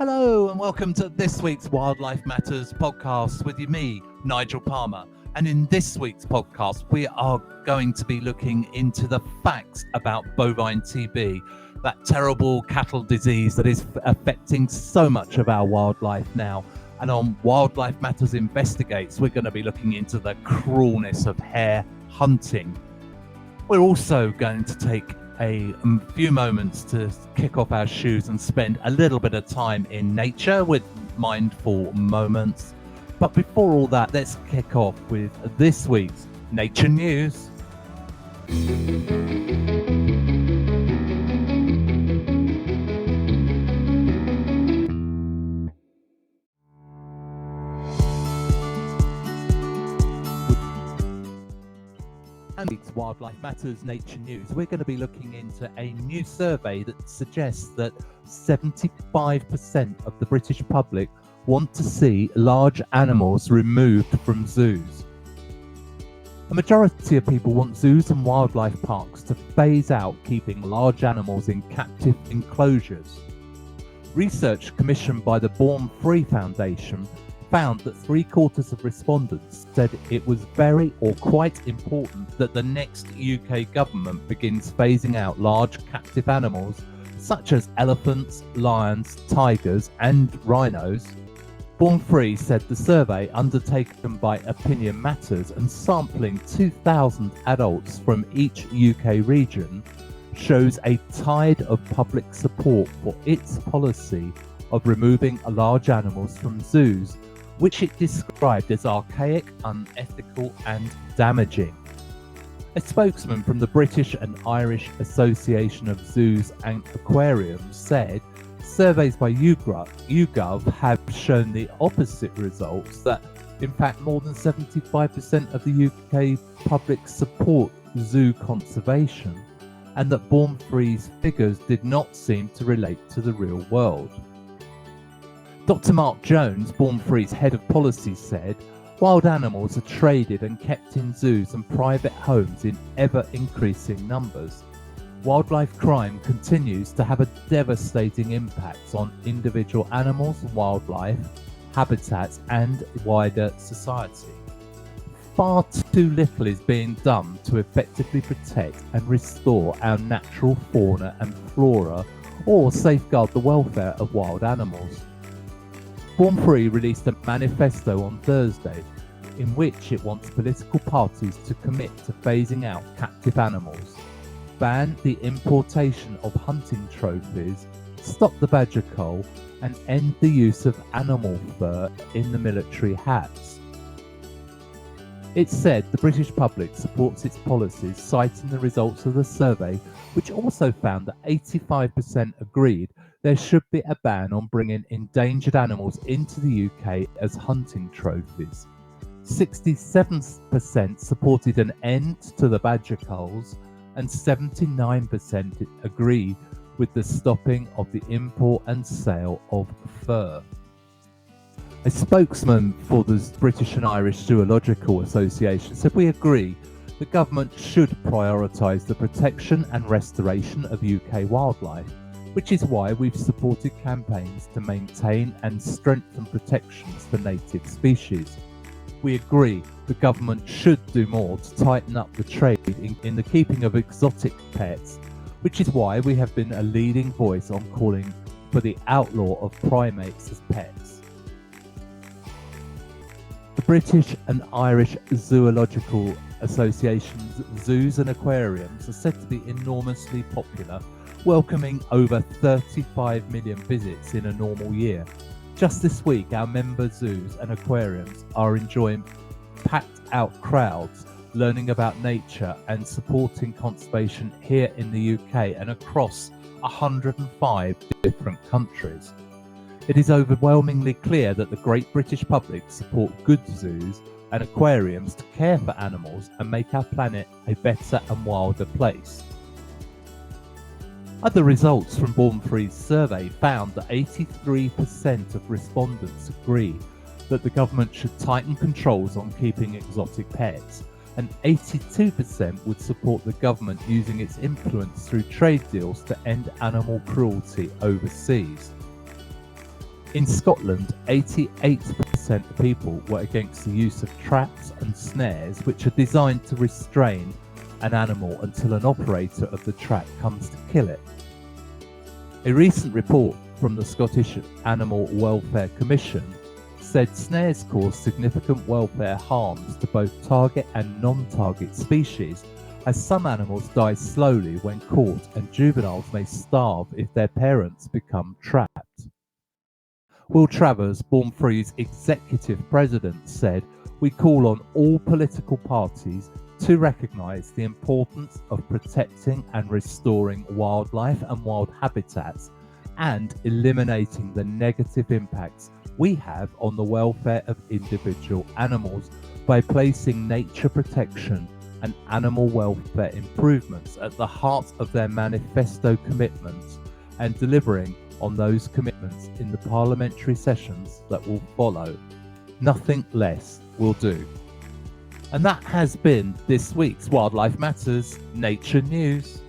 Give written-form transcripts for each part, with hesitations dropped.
Hello and welcome to this week's Wildlife Matters podcast with me, Nigel Palmer. And in this week's podcast, we are going to be looking into the facts about BovineTB, that terrible cattle disease that is affecting so much of our wildlife now. And on Wildlife Matters Investigates, we're going to be looking into the cruelness of hare hunting. We're also going to take a few moments to kick off our shoes and spend a little bit of time in nature with mindful moments. But before all that, let's kick off with this week's nature news. And it's Wildlife Matters Nature News. We're going to be looking into a new survey that suggests that 75% of the British public want to see large animals removed from zoos. A majority of people want zoos and wildlife parks to phase out keeping large animals in captive enclosures. Research commissioned by the Born Free Foundation found that 3/4 of respondents said it was very or quite important that the next UK government begins phasing out large captive animals such as elephants, lions, tigers and rhinos. Born Free said the survey undertaken by Opinion Matters and sampling 2,000 adults from each UK region shows a tide of public support for its policy of removing large animals from zoos, which it described as archaic, unethical and damaging. A spokesman from the British and Irish Association of Zoos and Aquariums said surveys by YouGov have shown the opposite results, that in fact more than 75% of the UK public support zoo conservation, and that Born Free's figures did not seem to relate to the real world. Dr. Mark Jones, Born Free's head of policy, said wild animals are traded and kept in zoos and private homes in ever-increasing numbers. Wildlife crime continues to have a devastating impact on individual animals, wildlife, habitats and wider society. Far too little is being done to effectively protect and restore our natural fauna and flora or safeguard the welfare of wild animals. Born Free released a manifesto on Thursday in which it wants political parties to commit to phasing out captive animals, ban the importation of hunting trophies, stop the badger cull, and end the use of animal fur in the military hats. It said the British public supports its policies, citing the results of the survey, which also found that 85% agreed there should be a ban on bringing endangered animals into the UK as hunting trophies. 67% supported an end to the badger culls, and 79% agree with the stopping of the import and sale of fur. A spokesman for the British and Irish Zoological Association said, "We agree the government should prioritise the protection and restoration of UK wildlife, which is why we've supported campaigns to maintain and strengthen protections for native species. We agree the government should do more to tighten up the trade in the keeping of exotic pets, which is why we have been a leading voice on calling for the outlaw of primates as pets." The British and Irish Zoological Association's zoos and aquariums are said to be enormously popular, welcoming over 35 million visits in a normal year. Just this week, our member zoos and aquariums are enjoying packed out crowds, learning about nature and supporting conservation here in the UK and across 105 different countries. It is overwhelmingly clear that the great British public support good zoos and aquariums to care for animals and make our planet a better and wilder place. Other results from Born Free's survey found that 83% of respondents agree that the government should tighten controls on keeping exotic pets, and 82% would support the government using its influence through trade deals to end animal cruelty overseas. In Scotland, 88% of people were against the use of traps and snares which are designed to restrain an animal until an operator of the trap comes to kill it. A recent report from the Scottish Animal Welfare Commission said snares cause significant welfare harms to both target and non-target species, as some animals die slowly when caught and juveniles may starve if their parents become trapped. Will Travers, Born Free's executive president, said, "We call on all political parties to recognise the importance of protecting and restoring wildlife and wild habitats and eliminating the negative impacts we have on the welfare of individual animals by placing nature protection and animal welfare improvements at the heart of their manifesto commitments and delivering on those commitments in the parliamentary sessions that will follow. Nothing less will do." And that has been this week's Wildlife Matters Nature News.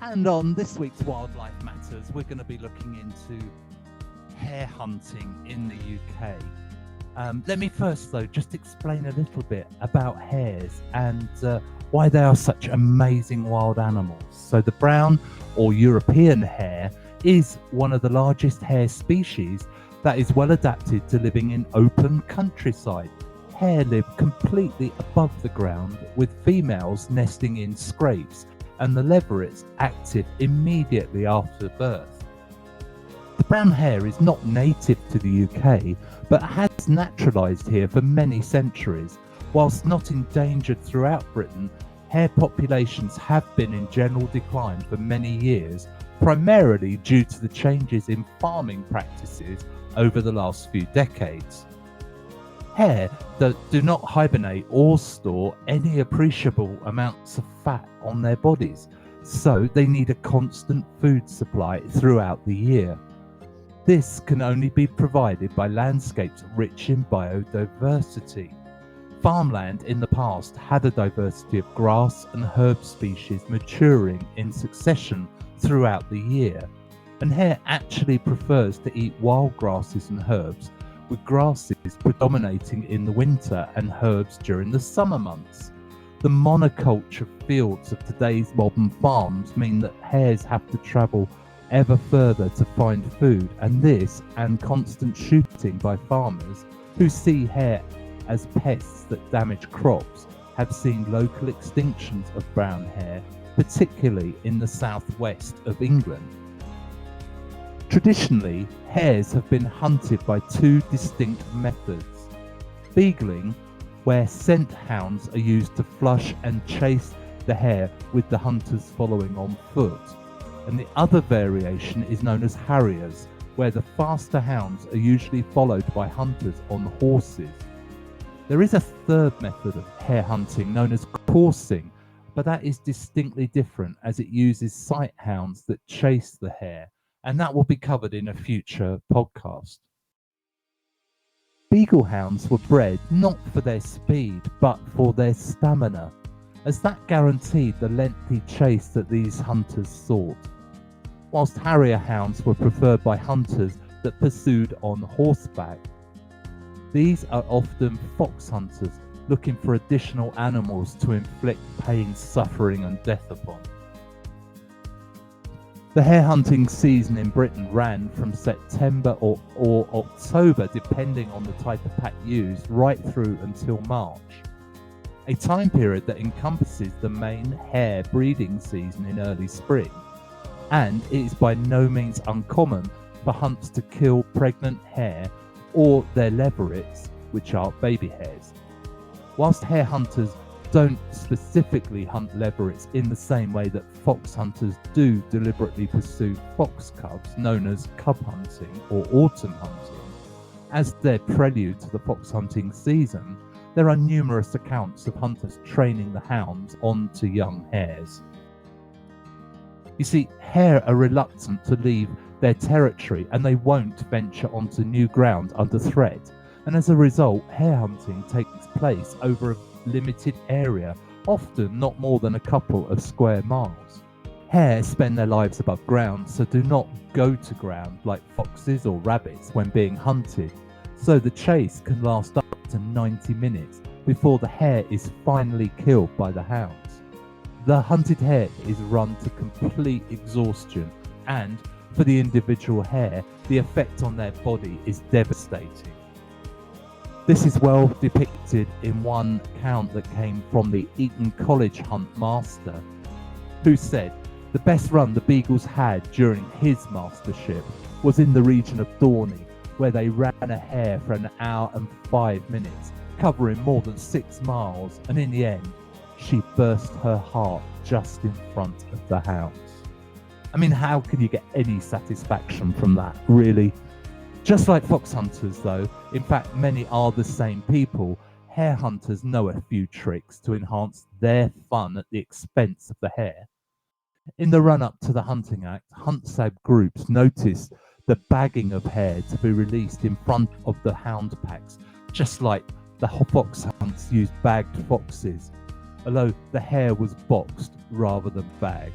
And on this week's Wildlife Matters, we're going to be looking into hare hunting in the UK. Let me first, though, just explain a little bit about hares and why they are such amazing wild animals. So the brown or European hare is one of the largest hare species that is well adapted to living in open countryside. Hare live completely above the ground, with females nesting in scrapes and the leverets active immediately after birth. The brown hare is not native to the UK, but has naturalised here for many centuries. Whilst not endangered throughout Britain, hare populations have been in general decline for many years, primarily due to the changes in farming practices over the last few decades. Hare that do not hibernate or store any appreciable amounts of fat on their bodies, so they need a constant food supply throughout the year. This can only be provided by landscapes rich in biodiversity. Farmland in the past had a diversity of grass and herb species maturing in succession throughout the year, and hare actually prefers to eat wild grasses and herbs, with grasses predominating in the winter and herbs during the summer months. The monoculture fields of today's modern farms mean that hares have to travel ever further to find food, and this and constant shooting by farmers who see hare as pests that damage crops have seen local extinctions of brown hare, particularly in the southwest of England. Traditionally, hares have been hunted by two distinct methods: beagling, where scent hounds are used to flush and chase the hare with the hunters following on foot, and the other variation is known as harriers, where the faster hounds are usually followed by hunters on horses. There is a third method of hare hunting known as coursing, but that is distinctly different as it uses sight hounds that chase the hare, and that will be covered in a future podcast. Beagle hounds were bred not for their speed, but for their stamina, as that guaranteed the lengthy chase that these hunters sought. Whilst harrier hounds were preferred by hunters that pursued on horseback. These are often fox hunters looking for additional animals to inflict pain, suffering and death upon. The hare hunting season in Britain ran from September or October, depending on the type of pack used, right through until March, a time period that encompasses the main hare breeding season in early spring, and it is by no means uncommon for hunts to kill pregnant hare or their leverets, which are baby hares. Whilst hare hunters don't specifically hunt leverets in the same way that fox hunters do deliberately pursue fox cubs, known as cub hunting or autumn hunting. As their prelude to the fox hunting season, there are numerous accounts of hunters training the hounds onto young hares. You see, hare are reluctant to leave their territory and they won't venture onto new ground under threat, and as a result, hare hunting takes place over a limited area, often not more than a couple of square miles. Hare spend their lives above ground, so do not go to ground like foxes or rabbits when being hunted, so the chase can last up to 90 minutes before the hare is finally killed by the hounds. The hunted hare is run to complete exhaustion, and for the individual hare, the effect on their body is devastating. This is well depicted in one account that came from the Eton College hunt master, who said the best run the beagles had during his mastership was in the region of Dorney, where they ran a hare for an hour and 5 minutes, covering more than 6 miles, and in the end, she burst her heart just in front of the hounds. I mean, how can you get any satisfaction from that, really? Just like fox hunters, though, in fact, many are the same people, hare hunters know a few tricks to enhance their fun at the expense of the hare. In the run-up to the Hunting Act, hunt sab groups noticed the bagging of hare to be released in front of the hound packs, just like the fox hunts used bagged foxes, although the hare was boxed rather than bagged.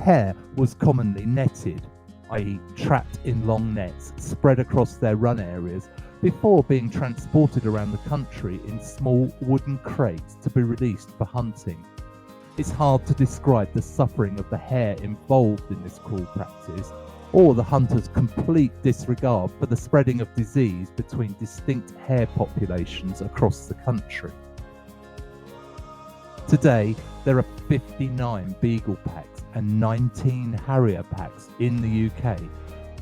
Hare was commonly netted, i.e. trapped in long nets spread across their run areas before being transported around the country in small wooden crates to be released for hunting. It's hard to describe the suffering of the hare involved in this cruel practice, or the hunter's complete disregard for the spreading of disease between distinct hare populations across the country. Today, there are 59 beagle packs and 19 harrier packs in the UK.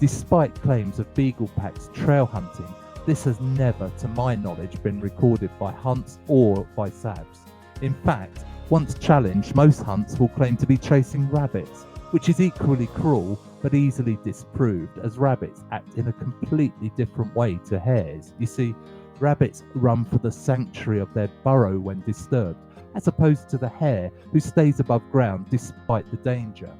Despite claims of beagle packs trail hunting, this has never, to my knowledge, been recorded by hunts or by SABs. In fact, once challenged, most hunts will claim to be chasing rabbits, which is equally cruel but easily disproved, as rabbits act in a completely different way to hares. You see, rabbits run for the sanctuary of their burrow when disturbed, as opposed to the hare, who stays above ground despite the danger.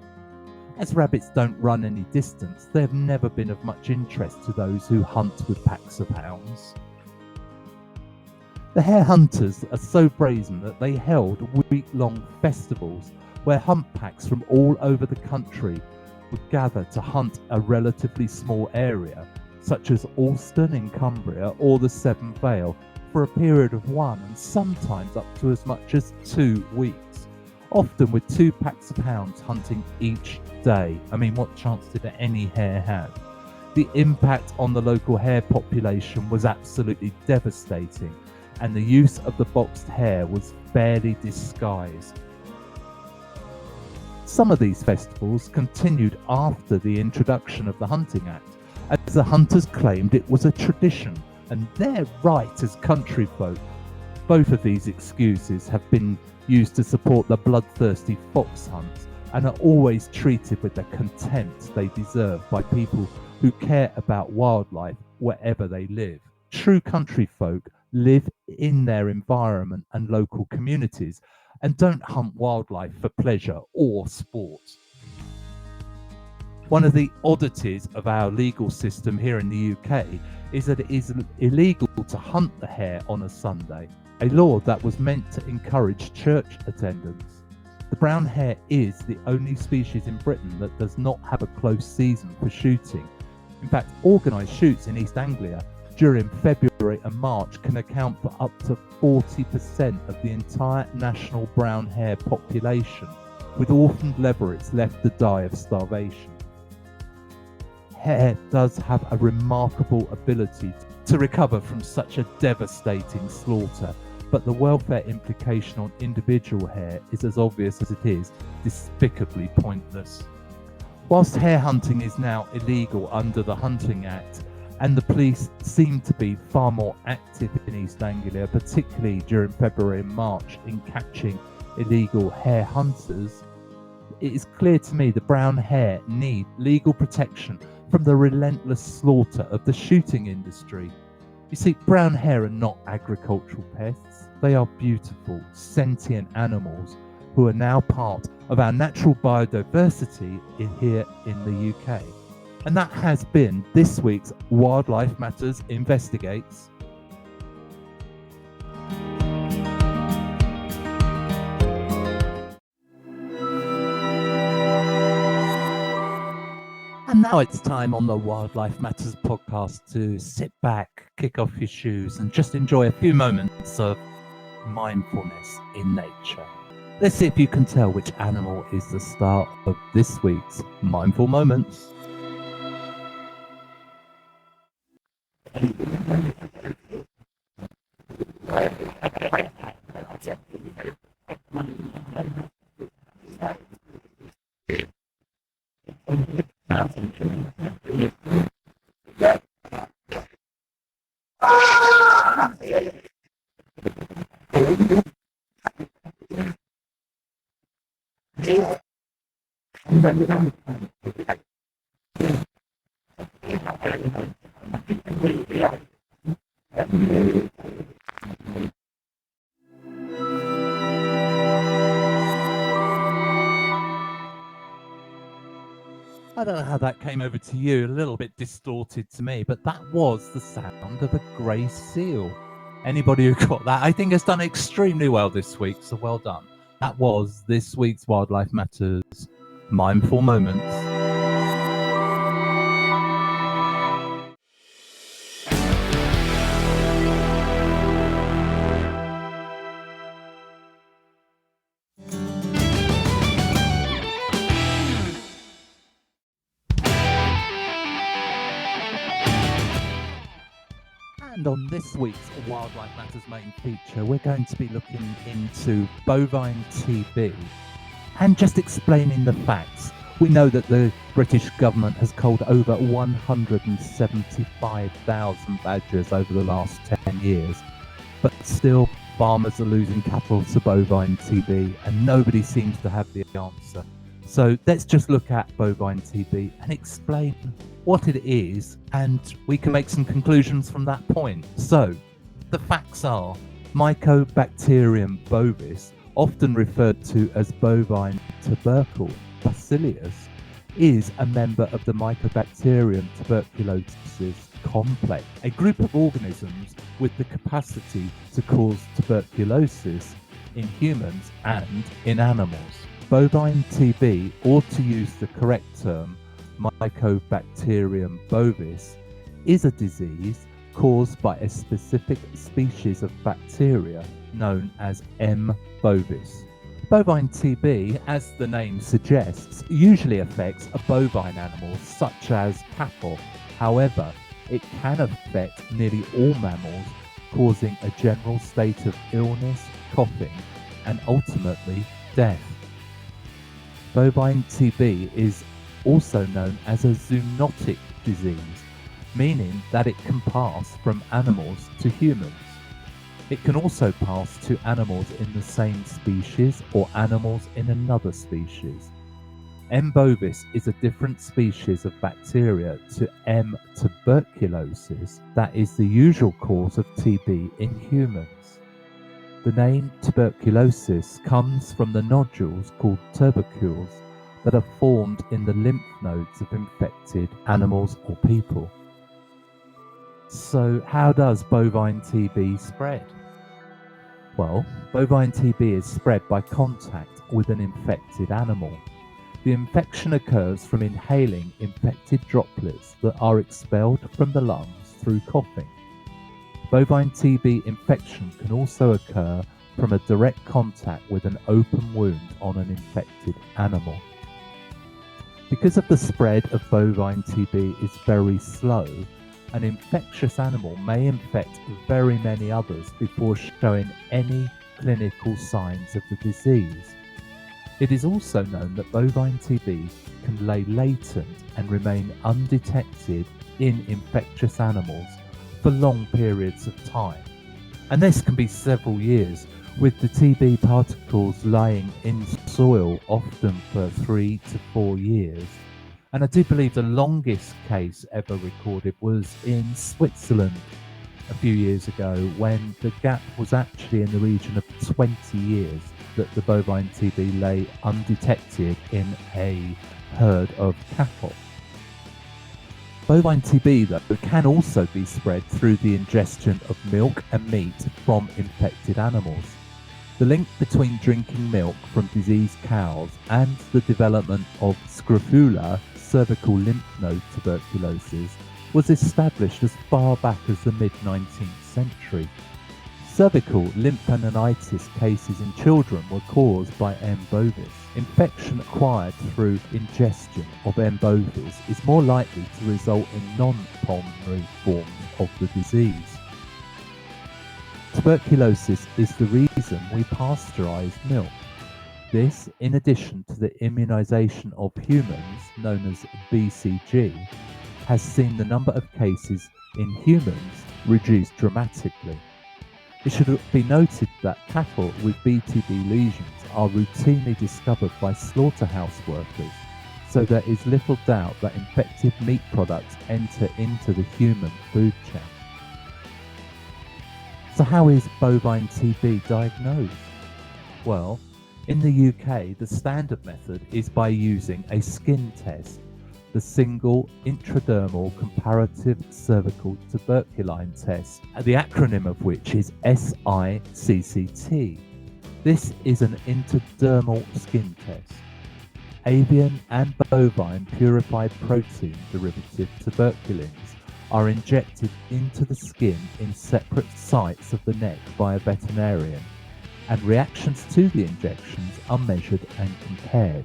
As rabbits don't run any distance, they have never been of much interest to those who hunt with packs of hounds. The hare hunters are so brazen that they held week-long festivals where hunt packs from all over the country would gather to hunt a relatively small area, such as Alston in Cumbria or the Severn Vale, for a period of 1 and sometimes up to as much as 2 weeks, often with 2 packs of hounds hunting each day. I mean, what chance did any hare have? The impact on the local hare population was absolutely devastating, and the use of the boxed hare was barely disguised. Some of these festivals continued after the introduction of the Hunting Act, as the hunters claimed it was a tradition and their right as country folk. Both of these excuses have been used to support the bloodthirsty fox hunts and are always treated with the contempt they deserve by people who care about wildlife wherever they live. True country folk live in their environment and local communities and don't hunt wildlife for pleasure or sport. One of the oddities of our legal system here in the UK is that it is illegal to hunt the hare on a Sunday, a law that was meant to encourage church attendance. The brown hare is the only species in Britain that does not have a close season for shooting. In fact, organised shoots in East Anglia during February and March can account for up to 40% of the entire national brown hare population, with orphaned leverets left to die of starvation. Hare does have a remarkable ability to recover from such a devastating slaughter, but the welfare implication on individual hare is as obvious as it is despicably pointless. Whilst hare hunting is now illegal under the Hunting Act, and the police seem to be far more active in East Anglia, particularly during February and March, in catching illegal hare hunters, it is clear to me the brown hare need legal protection from the relentless slaughter of the shooting industry. You see, brown hare are not agricultural pests. They are beautiful, sentient animals who are now part of our natural biodiversity here in the UK. And that has been this week's Wildlife Matters Investigates. And now it's time on the Wildlife Matters podcast to sit back, kick off your shoes, and just enjoy a few moments of mindfulness in nature. Let's see if you can tell which animal is the star of this week's Mindful Moments. I don't know how that came over to you, a little bit distorted to me, but that was the sound of a grey seal. Anybody who got that, I think, has done extremely well this week, so well done. That was this week's Wildlife Matters Mindful Moments. And on this week's Wildlife Matters main feature, we're going to be looking into BovineTB and just explaining the facts. We know that the British government has culled over 175,000 badgers over the last 10 years, but still farmers are losing cattle to BovineTB and nobody seems to have the answer. So let's just look at BovineTB and explain what it is, and we can make some conclusions from that point. So the facts are Mycobacterium bovis, often referred to as bovine tubercle bacillus, is a member of the Mycobacterium tuberculosis complex, a group of organisms with the capacity to cause tuberculosis in humans and in animals. BovineTB, or to use the correct term, Mycobacterium bovis, is a disease caused by a specific species of bacteria known as M. bovis. BovineTB, as the name suggests, usually affects bovine animals such as cattle. However, it can affect nearly all mammals, causing a general state of illness, coughing, and ultimately death. BovineTB is also known as a zoonotic disease, meaning that it can pass from animals to humans. It can also pass to animals in the same species or animals in another species. M. bovis is a different species of bacteria to M. tuberculosis that is the usual cause of TB in humans. The name tuberculosis comes from the nodules called tubercules that are formed in the lymph nodes of infected animals or people. So how does BovineTB spread? Well, BovineTB is spread by contact with an infected animal. The infection occurs from inhaling infected droplets that are expelled from the lungs through coughing. BovineTB infection can also occur from a direct contact with an open wound on an infected animal. Because of the spread of BovineTB is very slow, an infectious animal may infect very many others before showing any clinical signs of the disease. It is also known that BovineTB can lay latent and remain undetected in infectious animals for long periods of time. And this can be several years, with the TB particles lying in soil often for 3 to 4 years. And I do believe the longest case ever recorded was in Switzerland a few years ago, when the gap was actually in the region of 20 years that the bovine TB lay undetected in a herd of cattle. Bovine TB, though, can also be spread through the ingestion of milk and meat from infected animals. The link between drinking milk from diseased cows and the development of scrofula, cervical lymph node tuberculosis, was established as far back as the mid-19th century. Cervical lymphadenitis cases in children were caused by M. bovis. Infection acquired through ingestion of M. bovis is more likely to result in non-pulmonary forms of the disease. Tuberculosis is the reason we pasteurize milk. This, in addition to the immunization of humans, known as BCG, has seen the number of cases in humans reduced dramatically. It should be noted that cattle with BTB lesions are routinely discovered by slaughterhouse workers, so there is little doubt that infected meat products enter into the human food chain. So how is bovine TB diagnosed? Well, in the UK, the standard method is by using a skin test, the single intradermal comparative cervical tuberculin test, the acronym of which is SICCT. This is an intradermal skin test. Avian and bovine purified protein derivative tuberculins are injected into the skin in separate sites of the neck by a veterinarian, and reactions to the injections are measured and compared.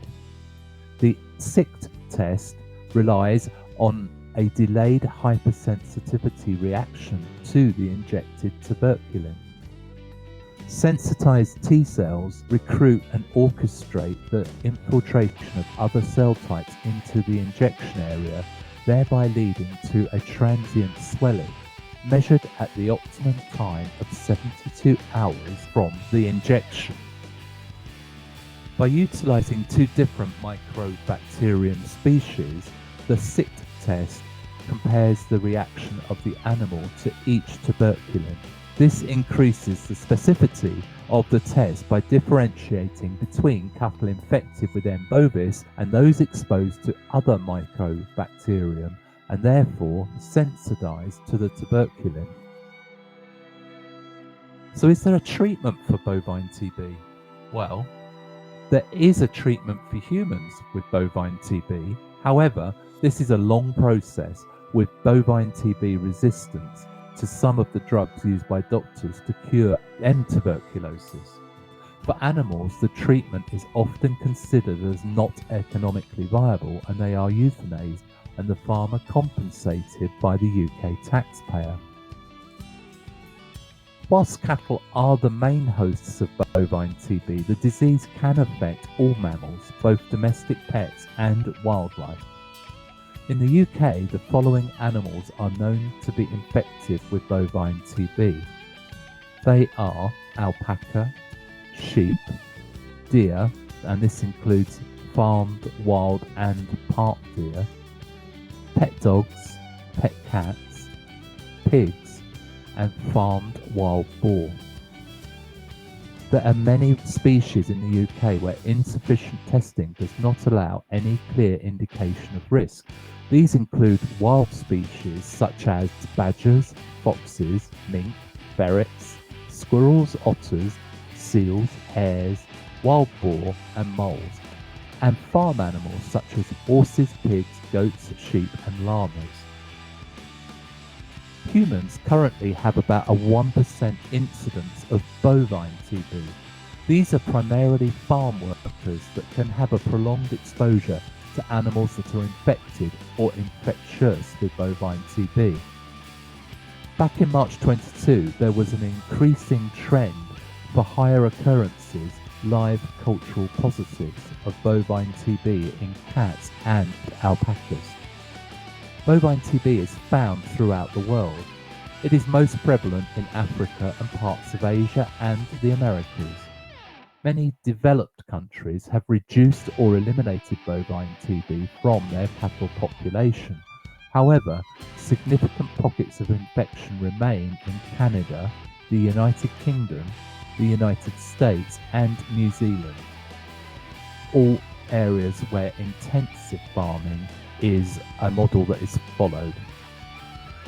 The SICT test relies on a delayed hypersensitivity reaction to the injected tuberculin. Sensitized T cells recruit and orchestrate the infiltration of other cell types into the injection area, thereby leading to a transient swelling, measured at the optimum time of 72 hours from the injection. By utilizing two different microbacterium species, the SICT test compares the reaction of the animal to each tuberculin. This increases the specificity of the test by differentiating between cattle infected with M. bovis and those exposed to other microbacterium and therefore sensitized to the tuberculin. So is there a treatment for bovine TB? Well, there is a treatment for humans with bovine TB. However, this is a long process with bovine TB resistance to some of the drugs used by doctors to cure M. tuberculosis. For animals, the treatment is often considered as not economically viable and they are euthanized and the farmer compensated by the UK taxpayer. Whilst cattle are the main hosts of bovine TB, the disease can affect all mammals, both domestic pets and wildlife. In the UK, the following animals are known to be infected with bovine TB. They are alpaca, sheep, deer, and this includes farmed, wild and park deer, pet dogs, pet cats, pigs, and farmed wild boar. There are many species in the UK where insufficient testing does not allow any clear indication of risk. These include wild species such as badgers, foxes, mink, ferrets, squirrels, otters, seals, hares, wild boar and moles, and farm animals such as horses, pigs, goats, sheep and llamas. Humans currently have about a 1% incidence of bovine TB. These are primarily farm workers that can have a prolonged exposure to animals that are infected or infectious with bovine TB. Back in March 22, there was an increasing trend for higher occurrences live cultural positives of bovine TB in cats and alpacas. Bovine TB is found throughout the world. It is most prevalent in Africa and parts of Asia and the Americas. Many developed countries have reduced or eliminated bovine TB from their cattle population. However, significant pockets of infection remain in Canada, the United Kingdom, the United States and New Zealand, all areas where intensive farming is a model that is followed.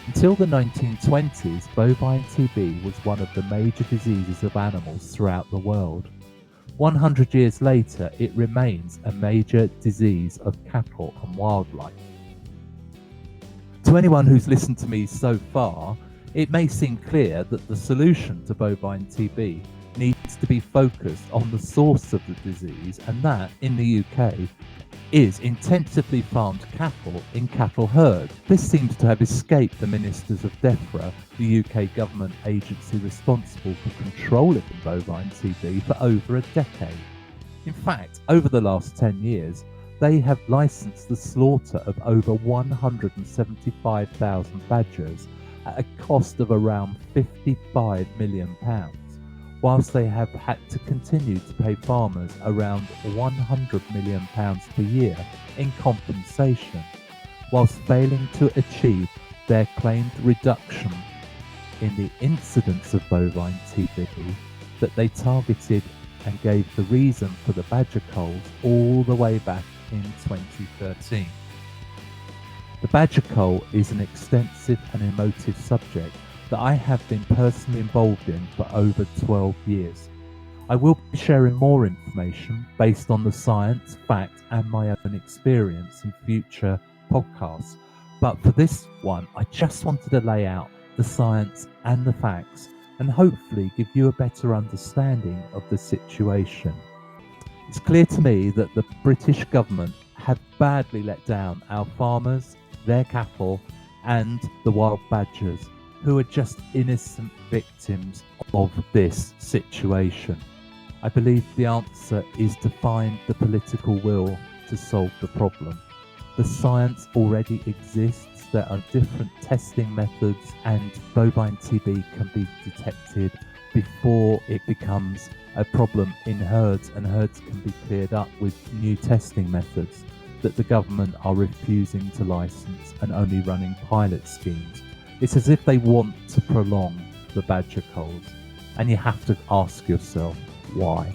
Until the 1920s, bovine TB was one of the major diseases of animals throughout the world. 100 years later, it remains a major disease of cattle and wildlife. To anyone who's listened to me so far, it may seem clear that the solution to bovine TB needs to be focused on the source of the disease, and that, in the UK, is intensively farmed cattle in cattle herds. This seems to have escaped the ministers of DEFRA, the UK government agency responsible for controlling bovine TB for over a decade. In fact, over the last 10 years, they have licensed the slaughter of over 175,000 badgers at a cost of around £55 million, whilst they have had to continue to pay farmers around £100 million per year in compensation, whilst failing to achieve their claimed reduction in the incidence of bovine TB that they targeted and gave the reason for the badger culls all the way back in 2013. The badger cull is an extensive and emotive subject that I have been personally involved in for over 12 years. I will be sharing more information based on the science, fact and my own experience in future podcasts, but for this one I just wanted to lay out the science and the facts and hopefully give you a better understanding of the situation. It's clear to me that the British government have badly let down our farmers, their cattle and the wild badgers, who are just innocent victims of this situation. I believe the answer is to find the political will to solve the problem. The science already exists, there are different testing methods, and bovine TB can be detected before it becomes a problem in herds, and herds can be cleared up with new testing methods that the government are refusing to license and only running pilot schemes. It's as if they want to prolong the badger culls, and you have to ask yourself why.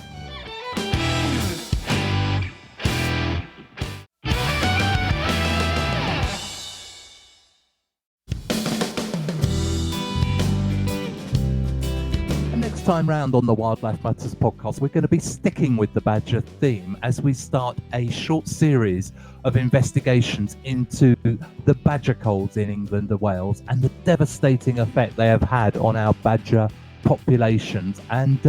Next time round on the Wildlife Matters podcast, we're going to be sticking with the badger theme as we start a short series of investigations into the badger culls in England and Wales and the devastating effect they have had on our badger populations, and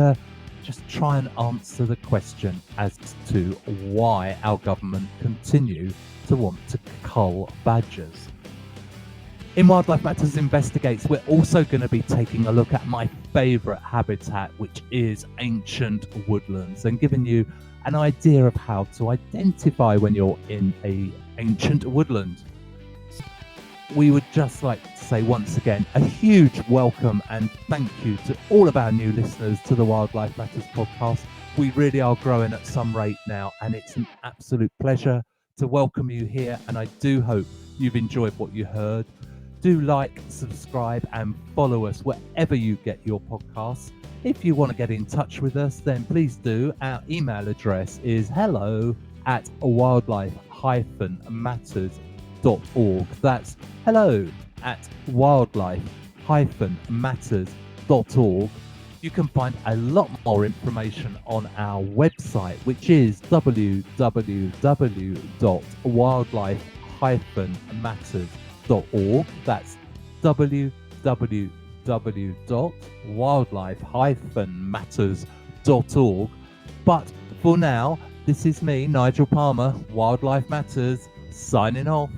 just try and answer the question as to why our government continue to want to cull badgers. In Wildlife Matters Investigates, we're also going to be taking a look at my favourite habitat, which is ancient woodlands, and giving you an idea of how to identify when you're in an ancient woodland. We would just like to say once again a huge welcome and thank you to all of our new listeners to the Wildlife Matters podcast. We really are growing at some rate now, and it's an absolute pleasure to welcome you here, and I do hope you've enjoyed what you heard. Do like, subscribe and follow us wherever you get your podcasts. If you want to get in touch with us, then please do. Our email address is hello@wildlife-matters.org. That's hello@wildlife-matters.org. You can find a lot more information on our website, which is www.wildlife-matters.org. That's www.wildlife-matters.org. But for now, this is me, Nigel Palmer, Wildlife Matters, signing off.